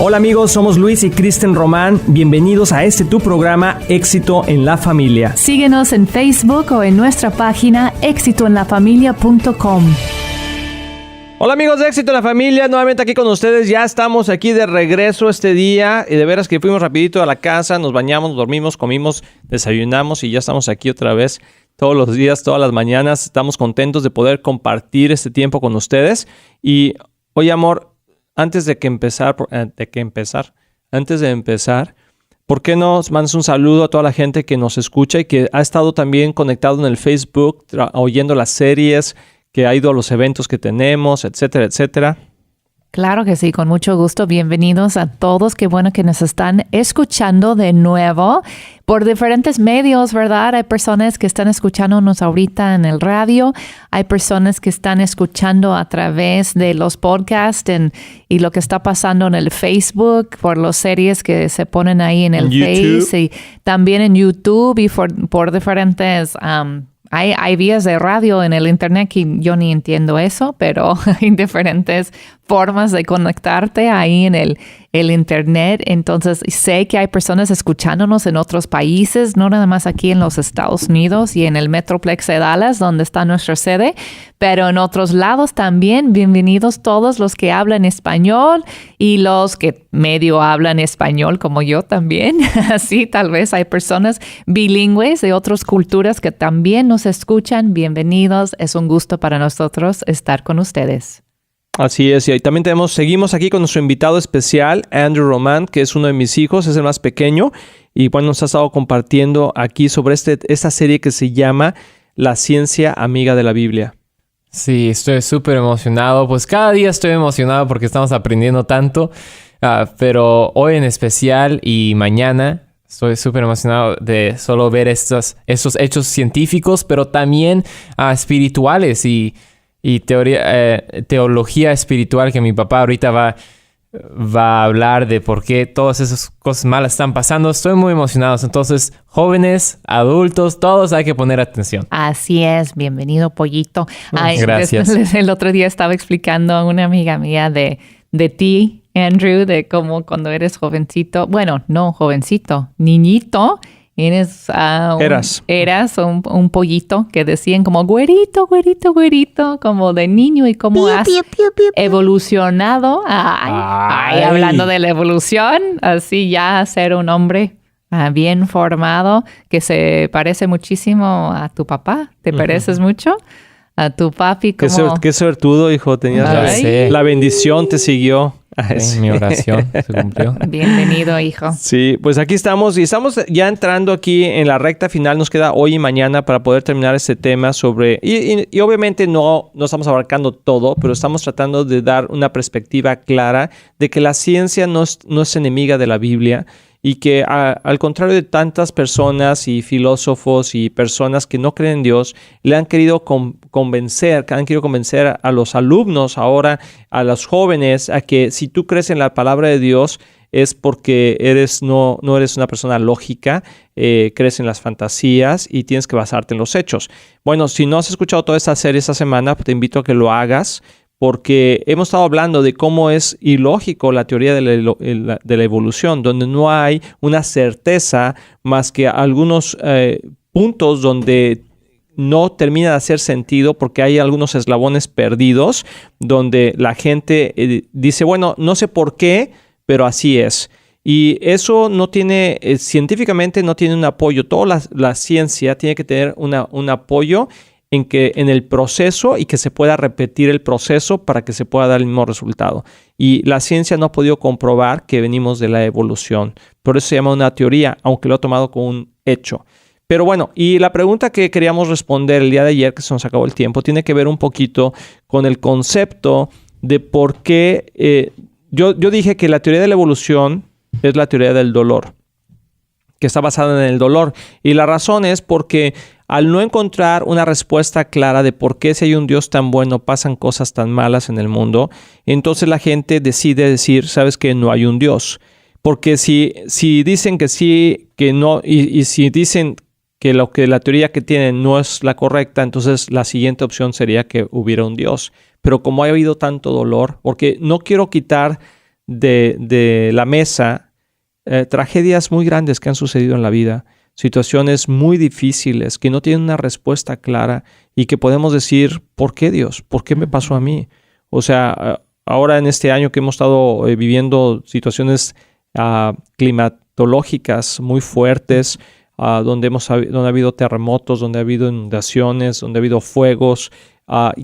Hola amigos, somos Luis y Kristen Román. Bienvenidos a tu programa Éxito en la Familia. Síguenos en Facebook o en nuestra página éxitoenlafamilia.com. Hola amigos de Éxito en la Familia, nuevamente aquí con ustedes. Ya estamos aquí de regreso este día. Y de veras que fuimos rapidito a la casa, nos bañamos, dormimos, comimos, desayunamos y ya estamos aquí otra vez todos los días, todas las mañanas. Estamos contentos de poder compartir este tiempo con ustedes. Y oye amor, antes de empezar, ¿por qué no mandas un saludo a toda la gente que nos escucha y que ha estado también conectado en el Facebook, oyendo las series, que ha ido a los eventos que tenemos, etcétera, etcétera? Claro que sí, con mucho gusto. Bienvenidos a todos. Qué bueno que nos están escuchando de nuevo por diferentes medios, ¿verdad? Hay personas que están escuchándonos ahorita en el radio. Hay personas que están escuchando a través de los podcasts y lo que está pasando en el Facebook por las series que se ponen ahí en el Face y también en YouTube y por diferentes... Hay vías de radio en el internet que yo ni entiendo eso, pero hay diferentes formas de conectarte ahí en el internet. Entonces, sé que hay personas escuchándonos en otros países, no nada más aquí en los Estados Unidos y en el Metroplex de Dallas, donde está nuestra sede, pero en otros lados también. Bienvenidos todos los que hablan español y los que medio hablan español, como yo también. Así, tal vez hay personas bilingües de otras culturas que también nos escuchan. Bienvenidos. Es un gusto para nosotros estar con ustedes. Así es, y también seguimos aquí con nuestro invitado especial, Andrew Román, que es uno de mis hijos, es el más pequeño, y bueno, nos ha estado compartiendo aquí sobre esta serie que se llama La Ciencia Amiga de la Biblia. Sí, estoy súper emocionado, pues cada día estoy emocionado porque estamos aprendiendo tanto, pero hoy en especial y mañana estoy súper emocionado de solo ver estos hechos científicos, pero también espirituales y teología espiritual, que mi papá ahorita va a hablar de por qué todas esas cosas malas están pasando. Estoy muy emocionado. Entonces, jóvenes, adultos, todos hay que poner atención. Así es. Bienvenido, pollito. Gracias. El otro día estaba explicando a una amiga mía de ti, Andrew, de cómo cuando eres jovencito, bueno, no jovencito, niñito, eras un pollito que decían como güerito, güerito, güerito, como de niño, y cómo has evolucionado. Hablando de la evolución, así ya a ser un hombre bien formado, que se parece muchísimo a tu papá. ¿Te pareces mucho a tu papi? Qué suertudo, hijo. Tenías la bendición, te siguió. Sí, mi oración se cumplió. Bienvenido, hijo. Sí, pues aquí estamos y estamos ya entrando aquí en la recta final. Nos queda hoy y mañana para poder terminar este tema sobre... Y obviamente no estamos abarcando todo, pero estamos tratando de dar una perspectiva clara de que la ciencia no es enemiga de la Biblia y que al contrario de tantas personas y filósofos y personas que no creen en Dios, le han querido convencer a los alumnos ahora, a los jóvenes, a que si tú crees en la palabra de Dios es porque no eres una persona lógica, crees en las fantasías y tienes que basarte en los hechos. Bueno, si no has escuchado toda esta serie esta semana, te invito a que lo hagas, porque hemos estado hablando de cómo es ilógico la teoría de la evolución, donde no hay una certeza más que algunos puntos donde no termina de hacer sentido porque hay algunos eslabones perdidos donde la gente dice, bueno, no sé por qué, pero así es. Y eso no tiene, científicamente no tiene un apoyo. Toda la ciencia tiene que tener un apoyo en el proceso y que se pueda repetir el proceso para que se pueda dar el mismo resultado. Y la ciencia no ha podido comprobar que venimos de la evolución. Por eso se llama una teoría, aunque lo ha tomado como un hecho. Pero bueno, y la pregunta que queríamos responder el día de ayer, que se nos acabó el tiempo, tiene que ver un poquito con el concepto de por qué... Yo dije que la teoría de la evolución es la teoría del dolor, que está basada en el dolor. Y la razón es porque al no encontrar una respuesta clara de por qué si hay un Dios tan bueno pasan cosas tan malas en el mundo, entonces la gente decide decir, ¿sabes qué? No hay un Dios. Porque si dicen que sí, que no, y si dicen que la teoría que tienen no es la correcta, entonces la siguiente opción sería que hubiera un Dios. Pero como ha habido tanto dolor, porque no quiero quitar de la mesa tragedias muy grandes que han sucedido en la vida, situaciones muy difíciles que no tienen una respuesta clara y que podemos decir, ¿por qué Dios? ¿Por qué me pasó a mí? O sea, ahora en este año que hemos estado viviendo situaciones climatológicas muy fuertes, donde ha habido terremotos, donde ha habido inundaciones, donde ha habido fuegos,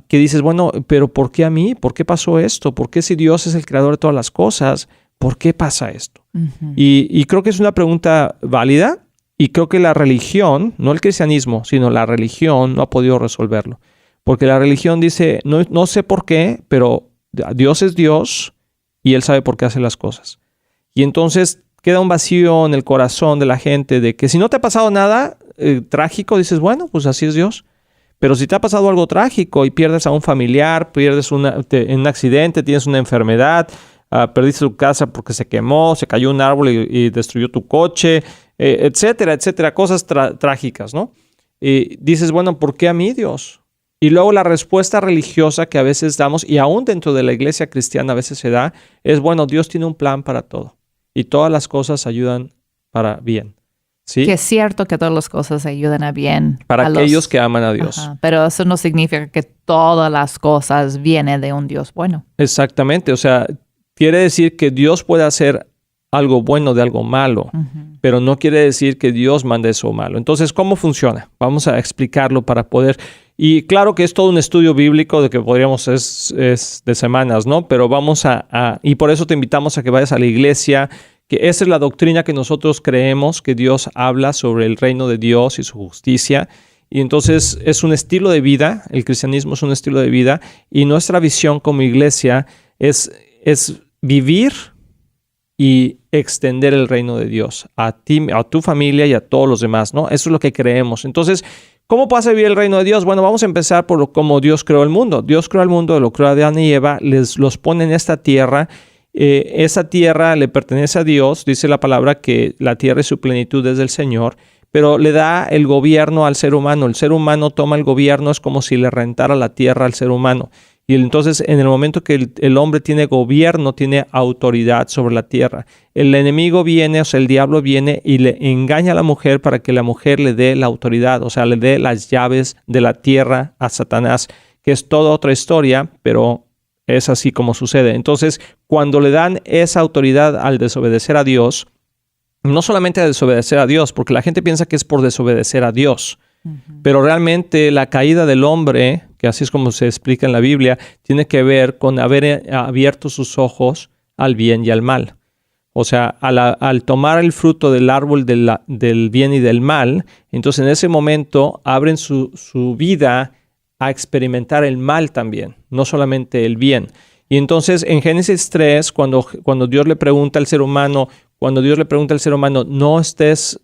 que dices, bueno, pero ¿por qué a mí? ¿Por qué pasó esto? ¿Por qué si Dios es el creador de todas las cosas? ¿Por qué pasa esto? Uh-huh. Y creo que es una pregunta válida y creo que la religión, no el cristianismo, sino la religión no ha podido resolverlo. Porque la religión dice, no sé por qué, pero Dios es Dios y Él sabe por qué hace las cosas. Y entonces queda un vacío en el corazón de la gente de que si no te ha pasado nada trágico, dices, bueno, pues así es Dios. Pero si te ha pasado algo trágico y pierdes a un familiar, pierdes en un accidente, tienes una enfermedad, perdiste tu casa porque se quemó, se cayó un árbol y destruyó tu coche, etcétera, etcétera, cosas trágicas, ¿no? Y dices, bueno, ¿por qué a mí, Dios? Y luego la respuesta religiosa que a veces damos, y aún dentro de la iglesia cristiana a veces se da, es, bueno, Dios tiene un plan para todo. Y todas las cosas ayudan para bien. ¿Sí? Que es cierto que todas las cosas ayudan a bien. Para aquellos que aman a Dios. Ajá, pero eso no significa que todas las cosas vienen de un Dios bueno. Exactamente. O sea, quiere decir que Dios puede hacer algo bueno de algo malo, pero no quiere decir que Dios mande eso malo. Entonces, ¿cómo funciona? Vamos a explicarlo para poder... Y claro que es todo un estudio bíblico de que podríamos, es de semanas, ¿no? Pero vamos y por eso te invitamos a que vayas a la iglesia, que esa es la doctrina que nosotros creemos, que Dios habla sobre el reino de Dios y su justicia. Y entonces es un estilo de vida, el cristianismo es un estilo de vida, y nuestra visión como iglesia es vivir y extender el reino de Dios a ti, a tu familia y a todos los demás, ¿no? Eso es lo que creemos. Entonces, ¿cómo pasa a vivir el reino de Dios? Bueno, vamos a empezar por cómo Dios creó el mundo. Dios creó el mundo, lo creó a Adán y Eva, los pone en esta tierra. Esa tierra le pertenece a Dios. Dice la palabra que la tierra y su plenitud es del Señor, pero le da el gobierno al ser humano. El ser humano toma el gobierno, es como si le rentara la tierra al ser humano. Y entonces, en el momento que el hombre tiene gobierno, tiene autoridad sobre la tierra. El enemigo viene, o sea, el diablo viene y le engaña a la mujer para que la mujer le dé la autoridad, o sea, le dé las llaves de la tierra a Satanás, que es toda otra historia, pero es así como sucede. Entonces, cuando le dan esa autoridad al desobedecer a Dios, no solamente a desobedecer a Dios, porque la gente piensa que es por desobedecer a Dios, pero realmente la caída del hombre, que así es como se explica en la Biblia, tiene que ver con haber abierto sus ojos al bien y al mal. O sea, al tomar el fruto del árbol del bien y del mal, entonces en ese momento abren su vida a experimentar el mal también, no solamente el bien. Y entonces en Génesis 3, cuando Dios le pregunta al ser humano, no estés,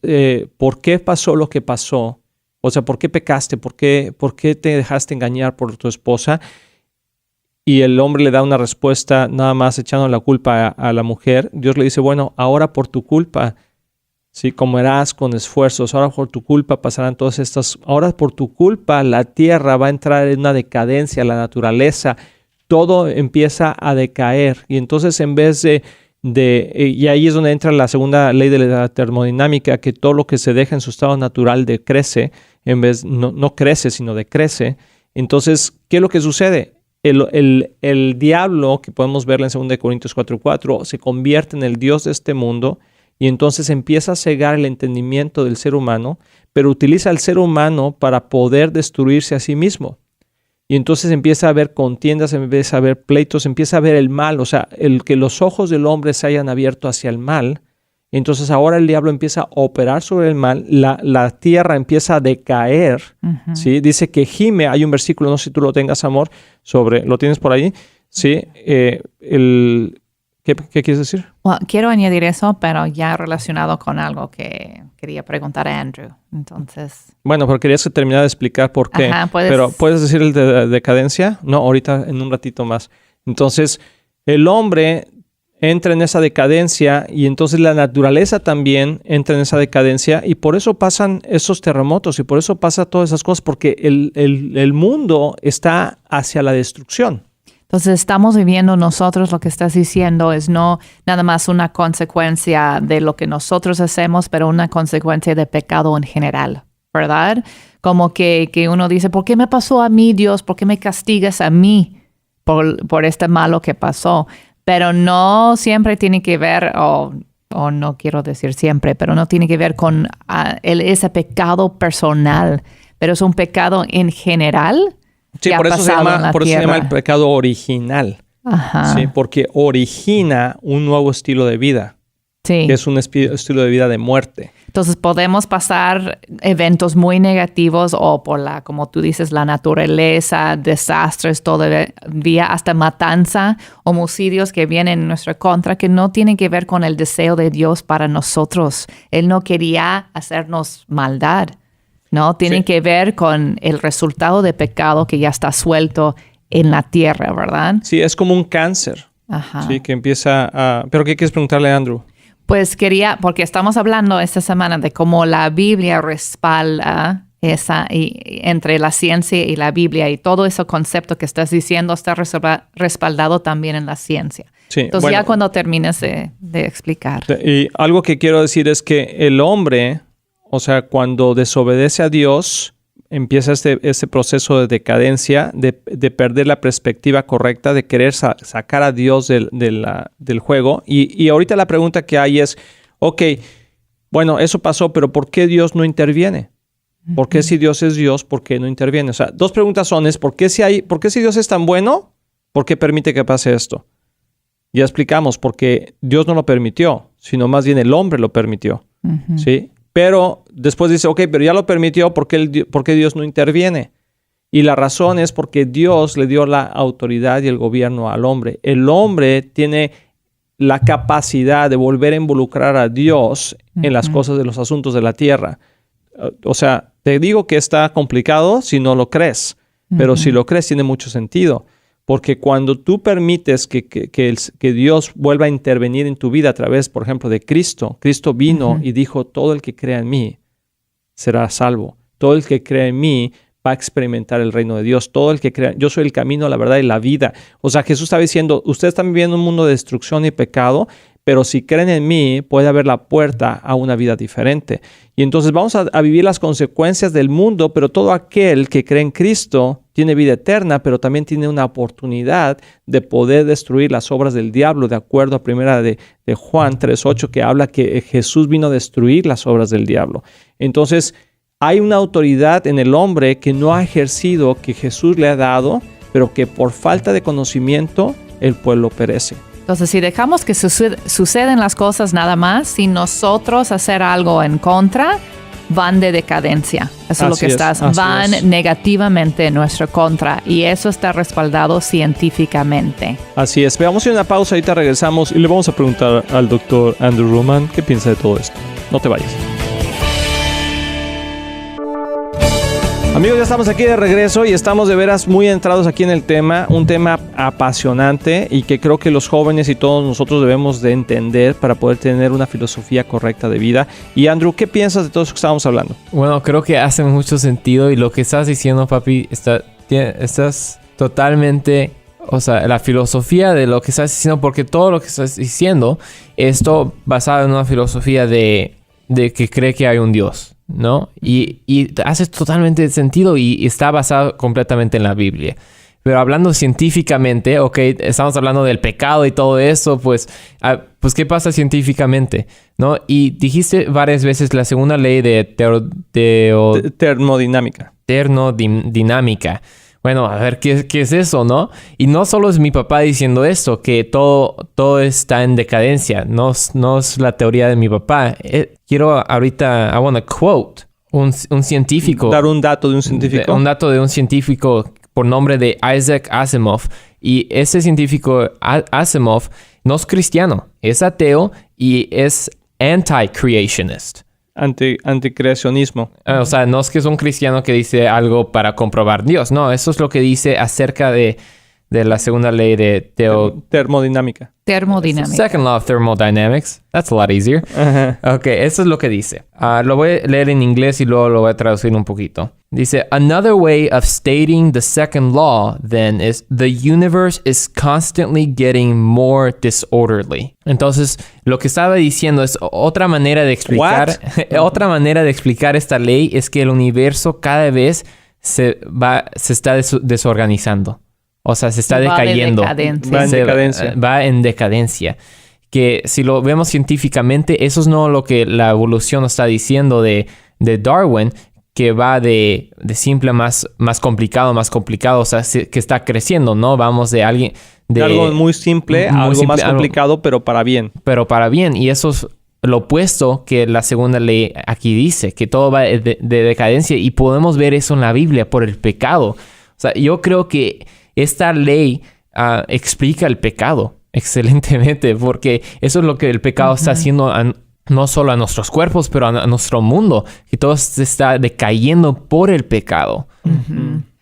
¿por qué pasó lo que pasó? O sea, ¿por qué pecaste? ¿Por qué te dejaste engañar por tu esposa? Y el hombre le da una respuesta nada más echando la culpa a la mujer. Dios le dice, bueno, ahora por tu culpa, ¿sí? Comerás con esfuerzos, ahora por tu culpa pasarán todas estas... Ahora por tu culpa la tierra va a entrar en una decadencia, la naturaleza, todo empieza a decaer. Y entonces en vez y ahí es donde entra la segunda ley de la termodinámica, que todo lo que se deja en su estado natural decrece, no crece, sino decrece. Entonces, ¿qué es lo que sucede? El diablo, que podemos verlo en 2 Corintios 4:4, se convierte en el Dios de este mundo y entonces empieza a cegar el entendimiento del ser humano, pero utiliza al ser humano para poder destruirse a sí mismo. Y entonces empieza a haber contiendas, empieza a haber pleitos, empieza a ver el mal, o sea, el que los ojos del hombre se hayan abierto hacia el mal. Entonces ahora el diablo empieza a operar sobre el mal, la tierra empieza a decaer, ¿sí? Dice que gime, hay un versículo, no sé si tú lo tengas, amor, ¿lo tienes por ahí? ¿Sí? ¿Qué quieres decir? Well, quiero añadir eso, pero ya relacionado con algo que quería preguntar a Andrew. Entonces... Bueno, pero querías terminar de explicar por qué. Ajá, pero ¿puedes decir el de decadencia? No, ahorita en un ratito más. Entonces, el hombre entra en esa decadencia y entonces la naturaleza también entra en esa decadencia y por eso pasan esos terremotos y por eso pasa todas esas cosas, porque el mundo está hacia la destrucción. Entonces estamos viviendo nosotros, lo que estás diciendo es no nada más una consecuencia de lo que nosotros hacemos, pero una consecuencia de pecado en general, ¿verdad? Como que uno dice, ¿por qué me pasó a mí, Dios? ¿Por qué me castigas a mí por este malo que pasó? Pero no siempre tiene que ver, o no quiero decir siempre, pero no tiene que ver con ese pecado personal, pero es un pecado en general. Sí, por eso se llama el pecado original. Ajá. Sí, porque origina un nuevo estilo de vida. Sí. Que es un estilo de vida de muerte. Entonces podemos pasar eventos muy negativos o por como tú dices, la naturaleza, desastres, todavía hasta matanza, homicidios que vienen en nuestra contra, que no tienen que ver con el deseo de Dios para nosotros. Él no quería hacernos maldad. ¿No? Tienen que ver con el resultado de pecado que ya está suelto en la tierra, ¿verdad? Sí, es como un cáncer. Ajá. Sí, que empieza a... ¿Pero qué quieres preguntarle a Andrew? Pues porque estamos hablando esta semana de cómo la Biblia respalda entre la ciencia y la Biblia, y todo ese concepto que estás diciendo está respaldado también en la ciencia. Sí, entonces ya cuando termines de explicar. Y algo que quiero decir es que el hombre... O sea, cuando desobedece a Dios, empieza este proceso de decadencia, de perder la perspectiva correcta, de querer sacar a Dios del juego. Y ahorita la pregunta que hay es, ok, bueno, eso pasó, pero ¿por qué Dios no interviene? ¿Por qué si Dios es Dios, por qué no interviene? O sea, dos preguntas son, ¿por qué si Dios es tan bueno, por qué permite que pase esto? Ya explicamos, porque Dios no lo permitió, sino más bien el hombre lo permitió, ¿sí? Pero después dice, ok, pero ya lo permitió, ¿por qué Dios no interviene? Y la razón es porque Dios le dio la autoridad y el gobierno al hombre. El hombre tiene la capacidad de volver a involucrar a Dios en las cosas de los asuntos de la tierra. O sea, te digo que está complicado si no lo crees, pero si lo crees tiene mucho sentido. Porque cuando tú permites que Dios vuelva a intervenir en tu vida a través, por ejemplo, de Cristo. Cristo vino y dijo, todo el que crea en mí será salvo. Todo el que crea en mí va a experimentar el reino de Dios. Todo el que crea, yo soy el camino, la verdad y la vida. O sea, Jesús está diciendo, ustedes están viviendo un mundo de destrucción y pecado, pero si creen en mí, puede haber la puerta a una vida diferente. Y entonces vamos a vivir las consecuencias del mundo, pero todo aquel que cree en Cristo tiene vida eterna, pero también tiene una oportunidad de poder destruir las obras del diablo, de acuerdo a primera de Juan 3:8, que habla que Jesús vino a destruir las obras del diablo. Entonces, hay una autoridad en el hombre que no ha ejercido, que Jesús le ha dado, pero que por falta de conocimiento el pueblo perece. Entonces, si dejamos que suceden las cosas nada más, sin nosotros hacer algo en contra, van de decadencia. Eso es lo que van negativamente en nuestra contra. Y eso está respaldado científicamente. Así es. Veamos una pausa, ahorita regresamos y le vamos a preguntar al doctor Andrew Ruman qué piensa de todo esto. No te vayas. Amigos, ya estamos aquí de regreso y estamos de veras muy entrados aquí en el tema, un tema apasionante y que creo que los jóvenes y todos nosotros debemos de entender para poder tener una filosofía correcta de vida. Y Andrew, ¿qué piensas de todo eso que estábamos hablando? Bueno, creo que hace mucho sentido y lo que estás diciendo, papi, estás totalmente... O sea, la filosofía de lo que estás diciendo, porque todo lo que estás diciendo es todo basado en una filosofía de que cree que hay un Dios, ¿no? Y hace totalmente sentido y está basado completamente en la Biblia. Pero hablando científicamente, ok, estamos hablando del pecado y todo eso, pues ¿qué pasa científicamente? ¿No? Y dijiste varias veces la segunda ley de termodinámica. Termodinámica. Bueno, a ver, ¿qué es eso, no? Y no solo es mi papá diciendo esto, que todo está en decadencia. No es la teoría de mi papá. Quiero ahorita, I want to quote un científico. Dar un dato de un científico. Un dato de un científico por nombre de Isaac Asimov. Y ese científico, Asimov, no es cristiano. Es ateo y es anti-creationist. Anticreacionismo. O sea, no es que es un cristiano que dice algo para comprobar Dios. No, eso es lo que dice acerca de la segunda ley de termodinámica. Second law of thermodynamics. That's a lot easier. Uh-huh. Ok, eso es lo que dice. Lo voy a leer en inglés y luego lo voy a traducir un poquito. Dice, another way of stating the second law, then, is the universe is constantly getting more disorderly. Entonces, lo que estaba diciendo es otra manera de explicar. Otra manera de explicar esta ley es que el universo cada vez se está desorganizando. O sea, se está decayendo. Va en decadencia. Va en decadencia. Que si lo vemos científicamente, eso es no lo que la evolución nos está diciendo de Darwin, que va de simple a más complicado, o sea, que está creciendo, ¿no? Vamos de alguien... De algo muy simple a algo más complicado, pero para bien. Pero para bien, y eso es lo opuesto que la segunda ley aquí dice, que todo va de decadencia, y podemos ver eso en la Biblia por el pecado. O sea, yo creo que esta ley explica el pecado excelentemente, porque eso es lo que el pecado está haciendo no solo a nuestros cuerpos, pero a nuestro mundo, que todo se está decayendo por el pecado.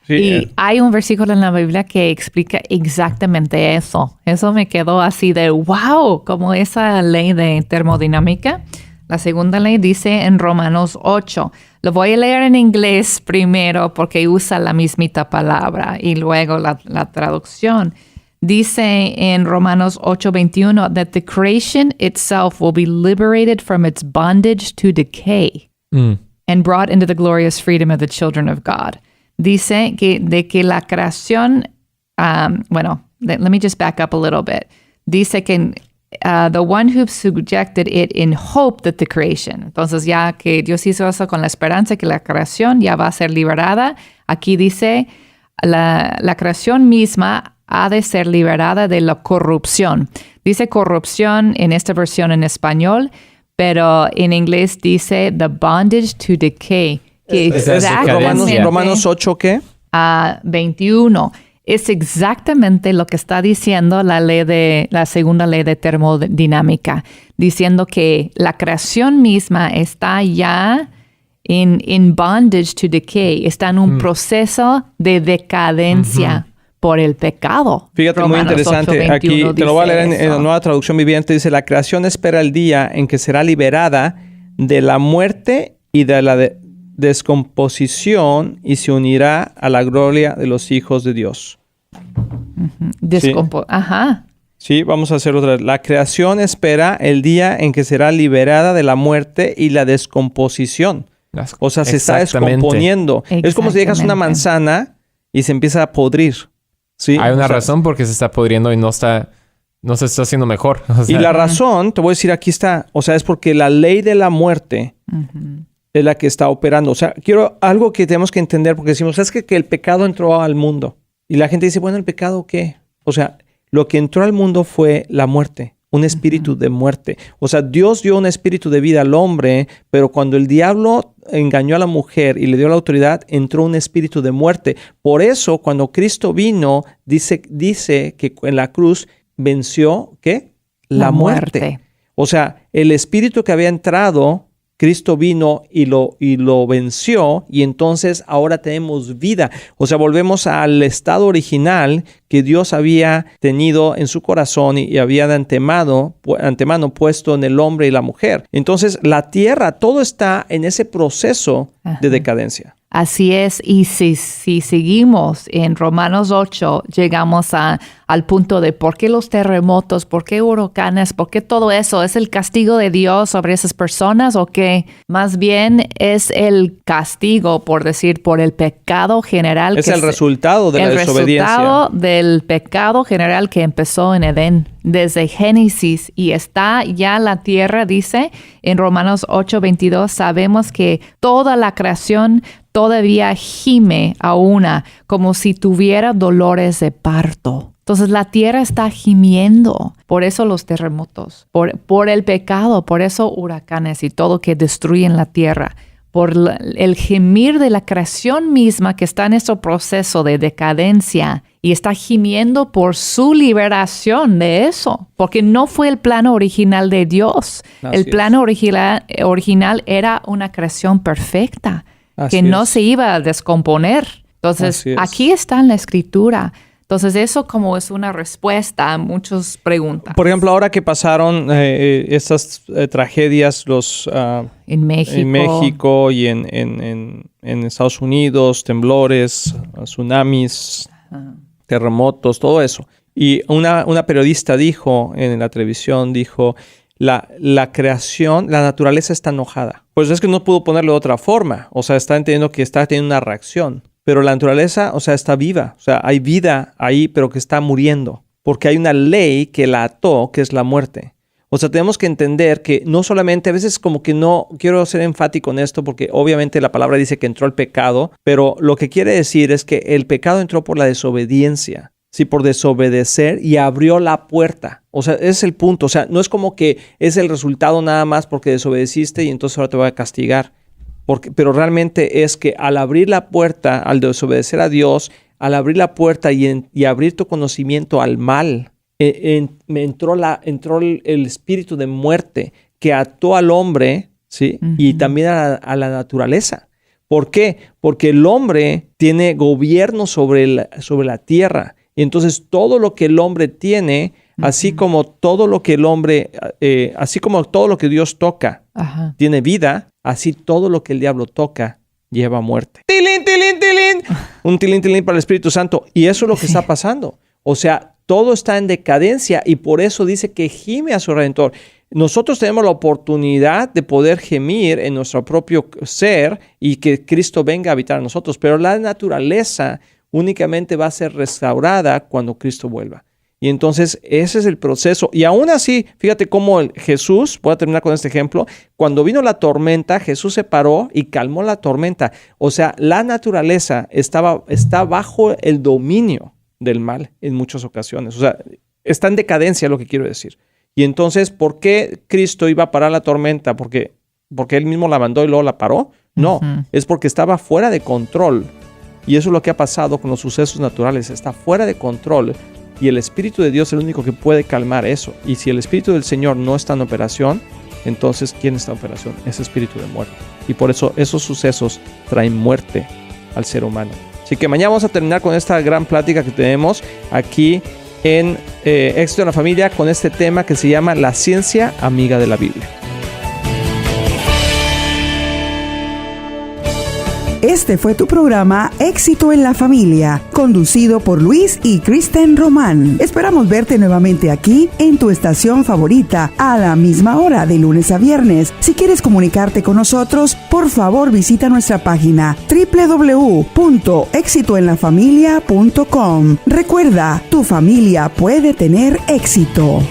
Sí, y hay un versículo en la Biblia que explica exactamente eso. Eso me quedó así de wow, como esa ley de termodinámica. La segunda ley dice en Romanos 8. Lo voy a leer en inglés primero porque usa la mismita palabra y luego la traducción. Dice en Romanos 8:21 that the creation itself will be liberated from its bondage to decay and brought into the glorious freedom of the children of God. Dice que la creación, let me just back up a little bit. Dice que the one who subjected it in hope that the creation. Entonces ya que Dios hizo eso con la esperanza que la creación ya va a ser liberada. Aquí dice la creación misma ha de ser liberada de la corrupción. Dice corrupción en esta versión en español, pero en inglés dice the bondage to decay. Que Romanos 8, ¿qué? 21. Es exactamente lo que está diciendo la segunda ley de termodinámica, diciendo que la creación misma está ya in bondage to decay, está en un proceso de decadencia por el pecado. Fíjate, Romanos muy interesante. 8, aquí te lo voy a leer en la Nueva Traducción Viviente. Dice, la creación espera el día en que será liberada de la muerte y de la descomposición y se unirá a la gloria de los hijos de Dios. Sí, vamos a hacer otra vez. La creación espera el día en que será liberada de la muerte y la descomposición. O sea, se está descomponiendo. Es como si dejas una manzana y se empieza a podrir. ¿Sí? Hay una razón por qué se está podriendo y no se está haciendo mejor. O sea, y la razón, te voy a decir, aquí está. O sea, es porque la ley de la muerte es la que está operando. O sea, algo que tenemos que entender, porque decimos, es que el pecado entró al mundo. Y la gente dice, bueno, ¿el pecado qué? O sea, lo que entró al mundo fue la muerte, un espíritu de muerte. O sea, Dios dio un espíritu de vida al hombre, pero cuando el diablo engañó a la mujer y le dio la autoridad, entró un espíritu de muerte. Por eso, cuando Cristo vino, dice que en la cruz venció, ¿qué? La muerte. O sea, el espíritu que había entrado, Cristo vino y lo venció, y entonces ahora tenemos vida. O sea, volvemos al estado original que Dios había tenido en su corazón y había de antemano puesto en el hombre y la mujer. Entonces, la tierra, todo está en ese proceso de decadencia. Así es, y si seguimos en Romanos 8, llegamos al punto de por qué los terremotos, por qué huracanes, por qué todo eso. ¿Es el castigo de Dios sobre esas personas o qué? Más bien es el castigo, por el pecado general. Es el resultado de la desobediencia. El resultado del pecado general que empezó en Edén, desde Génesis, y está ya la tierra, dice en Romanos 8:22, sabemos que toda la creación todavía gime a una, como si tuviera dolores de parto. Entonces la tierra está gimiendo. Por eso los terremotos, por el pecado, por eso huracanes y todo que destruyen la tierra. Por el gemir de la creación misma que está en este proceso de decadencia y está gimiendo por su liberación de eso, porque no fue el plano original de Dios. El plano original era una creación perfecta que no se iba a descomponer. Entonces, aquí está en la Escritura Entonces eso como es una respuesta a muchas preguntas. Por ejemplo, ahora que pasaron estas tragedias En México. en México y en Estados Unidos, temblores, tsunamis, terremotos, todo eso. Y una periodista dijo en la televisión, la creación, la naturaleza está enojada. Pues es que no pudo ponerlo de otra forma. O sea, está entendiendo que está teniendo una reacción. Pero la naturaleza, o sea, está viva. O sea, hay vida ahí, pero que está muriendo. Porque hay una ley que la ató, que es la muerte. O sea, tenemos que entender que no solamente, a veces como que no, quiero ser enfático en esto, porque obviamente la palabra dice que entró el pecado, pero lo que quiere decir es que el pecado entró por la desobediencia. Sí, por desobedecer y abrió la puerta. O sea, ese es el punto. O sea, no es como que es el resultado nada más porque desobedeciste y entonces ahora te voy a castigar. Pero realmente es que al abrir la puerta, al desobedecer a Dios, al abrir la puerta y abrir tu conocimiento al mal, entró el espíritu de muerte que ató al hombre, ¿sí? Uh-huh. Y también a la naturaleza. ¿Por qué? Porque el hombre tiene gobierno sobre la tierra. Y entonces todo lo que el hombre tiene, así como todo lo que el hombre, así como todo lo que Dios toca, tiene vida, así todo lo que el diablo toca lleva muerte. ¡Tilín, tilín, tilín! Un tilín, tilín para el Espíritu Santo. Y eso es lo que está pasando. O sea, todo está en decadencia y por eso dice que gime a su Redentor. Nosotros tenemos la oportunidad de poder gemir en nuestro propio ser y que Cristo venga a habitar en nosotros, pero la naturaleza únicamente va a ser restaurada cuando Cristo vuelva. Y entonces ese es el proceso. Y aún así, fíjate cómo Jesús, voy a terminar con este ejemplo, cuando vino la tormenta, Jesús se paró y calmó la tormenta. O sea, la naturaleza está bajo el dominio del mal en muchas ocasiones. O sea, está en decadencia, lo que quiero decir. Y entonces, ¿por qué Cristo iba a parar la tormenta? ¿Porque Él mismo la mandó y luego la paró? No, es porque estaba fuera de control. Y eso es lo que ha pasado con los sucesos naturales. Está fuera de control y el Espíritu de Dios es el único que puede calmar eso. Y si el Espíritu del Señor no está en operación, entonces ¿quién está en operación? Ese espíritu de muerte. Y por eso esos sucesos traen muerte al ser humano. Así que mañana vamos a terminar con esta gran plática que tenemos aquí en Éxito en la Familia con este tema que se llama La ciencia amiga de la Biblia. Este fue tu programa Éxito en la Familia, conducido por Luis y Kristen Román. Esperamos verte nuevamente aquí en tu estación favorita a la misma hora de lunes a viernes. Si quieres comunicarte con nosotros, por favor visita nuestra página www.exitoenlafamilia.com. Recuerda, tu familia puede tener éxito.